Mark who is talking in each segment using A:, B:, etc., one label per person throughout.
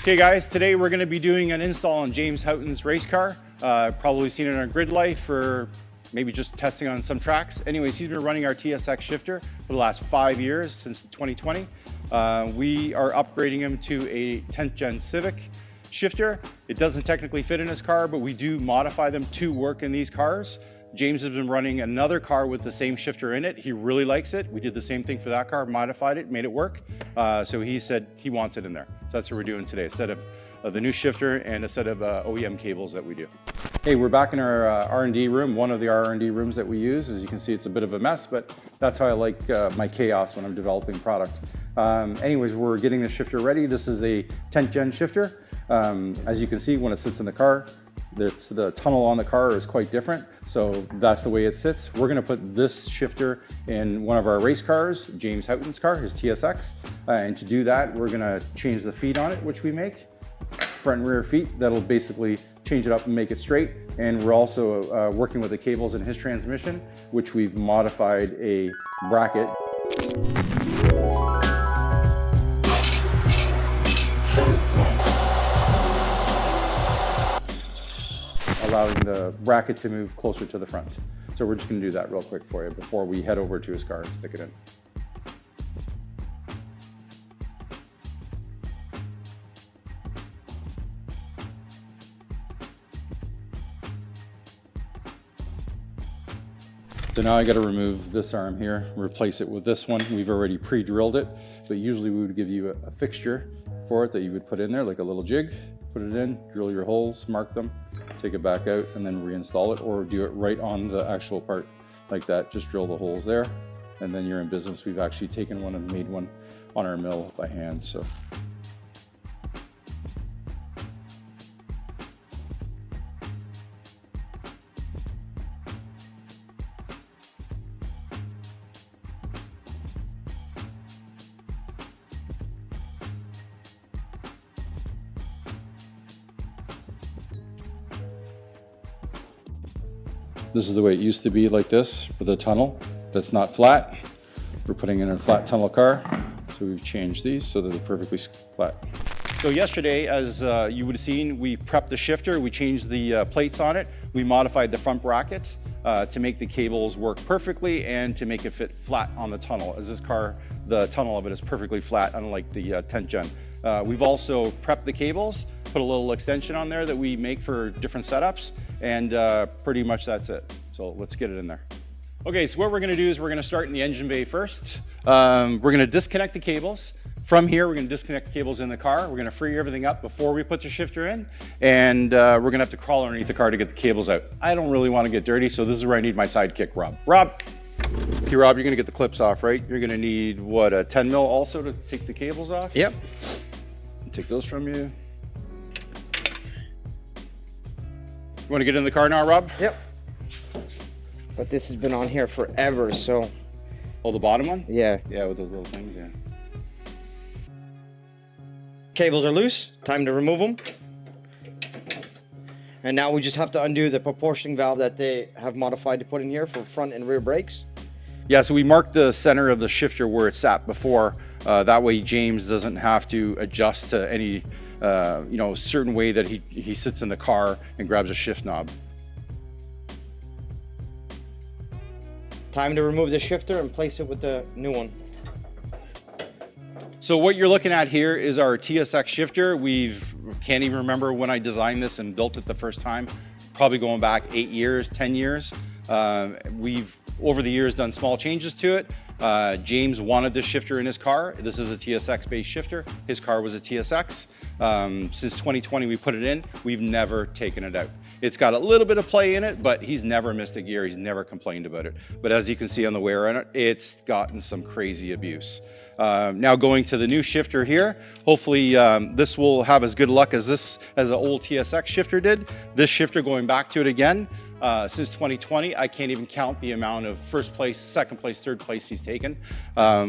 A: Okay guys, today we're going to be doing an install on James Houghton's race car. Probably seen it on Grid Life or maybe just testing on some tracks. Anyways, he's been running our TSX shifter for the last 5 years, since 2020. We are upgrading him to a 10th Gen Civic shifter. It doesn't technically fit in his car, but we do modify them to work in these cars. James has been running another car with the same shifter in it. He really likes it. We did the same thing for that car, modified it, made it work. So he said he wants it in there. So that's what we're doing today, a set of the new shifter and a set of OEM cables that we do. Hey, we're back in our R&D room, one of the R&D rooms that we use. As you can see, it's a bit of a mess, but that's how I like my chaos when I'm developing product. Anyways, we're getting the shifter ready. This is a 10th Gen shifter. As you can see, when it sits in the car, the tunnel on the car is quite different, so that's the way it sits. We're going to put this shifter in one of our race cars, James Houghton's car, his TSX, and to do that we're going to change the feet on it, which we make, front and rear feet. That'll basically change it up and make it straight. And we're also working with the cables in his transmission, which we've modified a bracket. Allowing the bracket to move closer to the front. So we're just going to do that real quick for you before we head over to his car and stick it in. So now I got to remove this arm here, replace it with this one. We've already pre-drilled it, but usually we would give you a fixture for it that you would put in there, like a little jig, put it in, drill your holes, mark them, take it back out, and then reinstall it, or do it right on the actual part like that. Just drill the holes there, and then you're in business. We've actually taken one and made one on our mill by hand. So. This is the way it used to be, like this, for the tunnel. That's not flat. We're putting in a flat tunnel car. So we've changed these so that they're perfectly flat. So yesterday, as you would have seen, we prepped the shifter. We changed the plates on it. We modified the front brackets to make the cables work perfectly and to make it fit flat on the tunnel. As this car, the tunnel of it is perfectly flat, unlike the 10th Gen. We've also prepped the cables, put a little extension on there that we make for different setups, and pretty much that's it. So let's get it in there. Okay, so what we're gonna do is we're gonna start in the engine bay first. We're gonna disconnect the cables. From here, we're gonna disconnect the cables in the car. We're gonna free everything up before we put the shifter in, and we're gonna have to crawl underneath the car to get the cables out. I don't really wanna get dirty, so this is where I need my sidekick, Rob. Rob! Okay, Rob, you're gonna get the clips off, right? You're gonna need, what, a 10 mil also to take the cables off?
B: Yep.
A: Take those from you. You want to get in the car now, Rob?
B: Yep. But this has been on here forever, so.
A: Oh, the bottom one?
B: Yeah.
A: Yeah, with those little things, yeah.
B: Cables are loose, time to remove them. And now we just have to undo the proportioning valve that they have modified to put in here for front and rear brakes.
A: Yeah, so we marked the center of the shifter where it sat before. That way James doesn't have to adjust to any certain way that he sits in the car and grabs a shift knob.
B: Time to remove the shifter and place it with the new one.
A: So what you're looking at here is our TSX shifter. Can't even remember when I designed this and built it the first time. Probably going back 8 years, 10 years. We've over the years done small changes to it. James wanted this shifter in his car. This is a TSX based shifter. His car was a TSX. Since 2020 we put it in. We've never taken it out. It's got a little bit of play in it, but he's never missed a gear. He's never complained about it. But as you can see on the wear on it, it's gotten some crazy abuse. Now going to the new shifter here, hopefully this will have as good luck as the old TSX shifter did. This shifter, going back to it again, since 2020, I can't even count the amount of first place, second place, third place he's taken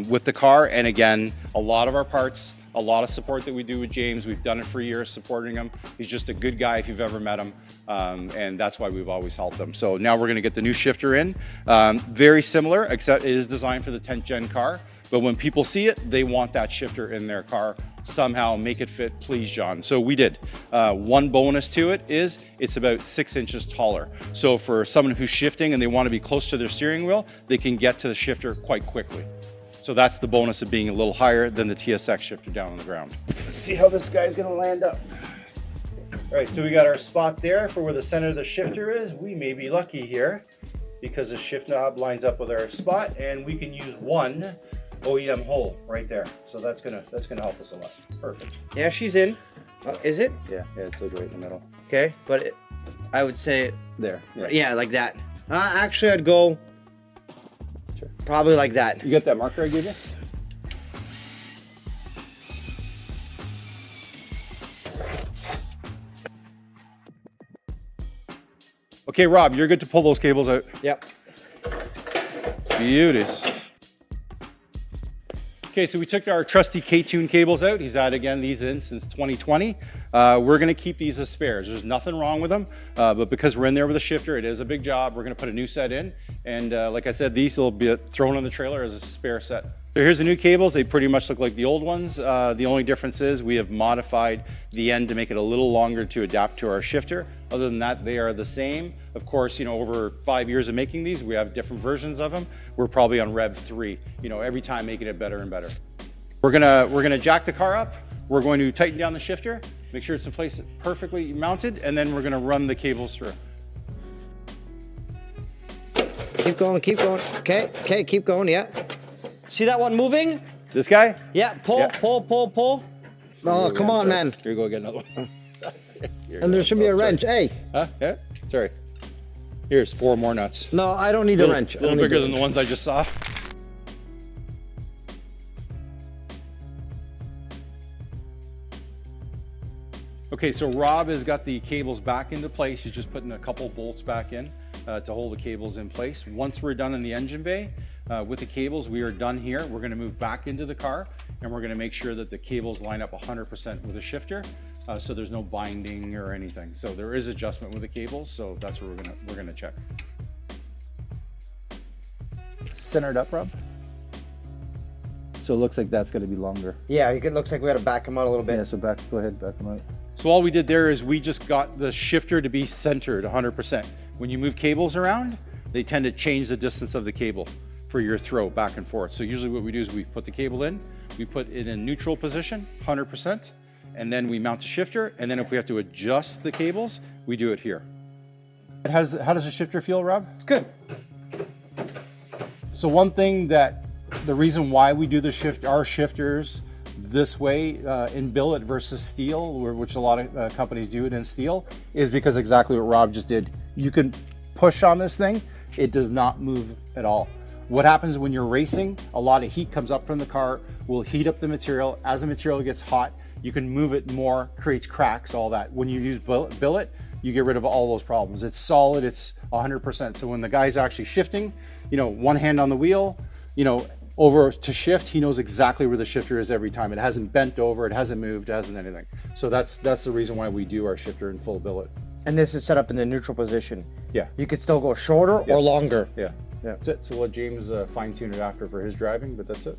A: with the car. And again, a lot of our parts, a lot of support that we do with James. We've done it for years, supporting him. He's just a good guy if you've ever met him. And that's why we've always helped him. So now we're gonna get the new shifter in. Very similar, except it is designed for the 10th Gen car. But when people see it, they want that shifter in their car. Somehow make it fit, please, John. So we did. One bonus to it is it's about 6 inches taller. So for someone who's shifting and they want to be close to their steering wheel, they can get to the shifter quite quickly. So that's the bonus of being a little higher than the TSX shifter down on the ground. Let's see how this guy's gonna land up. All right, so we got our spot there for where the center of the shifter is. We may be lucky here because the shift knob lines up with our spot, and we can use one OEM hole right there. So that's gonna help us a lot. Perfect.
B: Yeah, she's in. Is it?
A: Yeah, it's like right in the middle.
B: Okay, but I would say
A: There.
B: yeah, like that. Actually, I'd go probably like that.
A: You got that marker I gave you? Okay, Rob, you're good to pull those cables out.
B: Yep.
A: Beauties. Okay, so we took our trusty K-Tune cables out. He's had, again, these in since 2020. We're gonna keep these as spares. There's nothing wrong with them, but because we're in there with a shifter, it is a big job. We're gonna put a new set in. And like I said, these will be thrown on the trailer as a spare set. So here's the new cables. They pretty much look like the old ones. The only difference is we have modified the end to make it a little longer to adapt to our shifter. Other than that, they are the same. Of course, over 5 years of making these, we have different versions of them. We're probably on Rev 3, every time making it better and better. We're gonna jack the car up. We're going to tighten down the shifter, make sure it's in place perfectly mounted, and then we're gonna run the cables through.
B: Keep going, keep going. Okay, keep going, yeah. See that one moving?
A: This guy?
B: Yeah, pull,
A: Yeah.
B: pull. Oh, come on, man.
A: Here you go, get another one.
B: And there should be a wrench. Hey.
A: Huh? Yeah? Sorry. Here's 4 more nuts.
B: No, I don't need a wrench.
A: A little bigger than the ones I just saw. Okay, so Rob has got the cables back into place. He's just putting a couple bolts back in to hold the cables in place. Once we're done in the engine bay with the cables, we are done here. We're gonna move back into the car and we're gonna make sure that the cables line up 100% with the shifter. So there's no binding or anything. So there is adjustment with the cables. So that's what we're gonna check. Centered up, Rob. So it looks like that's gonna be longer.
B: Yeah, it looks like we gotta back him out a little bit.
A: Yeah, so go ahead, back them out. So all we did there is we just got the shifter to be centered 100%. When you move cables around, they tend to change the distance of the cable for your throw back and forth. So usually what we do is we put the cable in, we put it in neutral position, 100%, and then we mount the shifter, and then if we have to adjust the cables, we do it here. How does the shifter feel, Rob?
B: It's good.
A: So one thing the reason why we do our shifters this way in billet versus steel, which a lot of companies do it in steel, is because exactly what Rob just did. You can push on this thing, it does not move at all. What happens when you're racing, a lot of heat comes up from the car, will heat up the material. As the material gets hot, you can move it more, creates cracks, all that. When you use billet, you get rid of all those problems. It's solid, it's 100%. So when the guy's actually shifting, one hand on the wheel, over to shift, he knows exactly where the shifter is every time. It hasn't bent over, it hasn't moved, it hasn't anything. So that's the reason why we do our shifter in full billet.
B: And this is set up in the neutral position.
A: Yeah.
B: You could still go shorter or longer.
A: Yeah. That's it. So we'll let James fine tune it after for his driving, but that's it.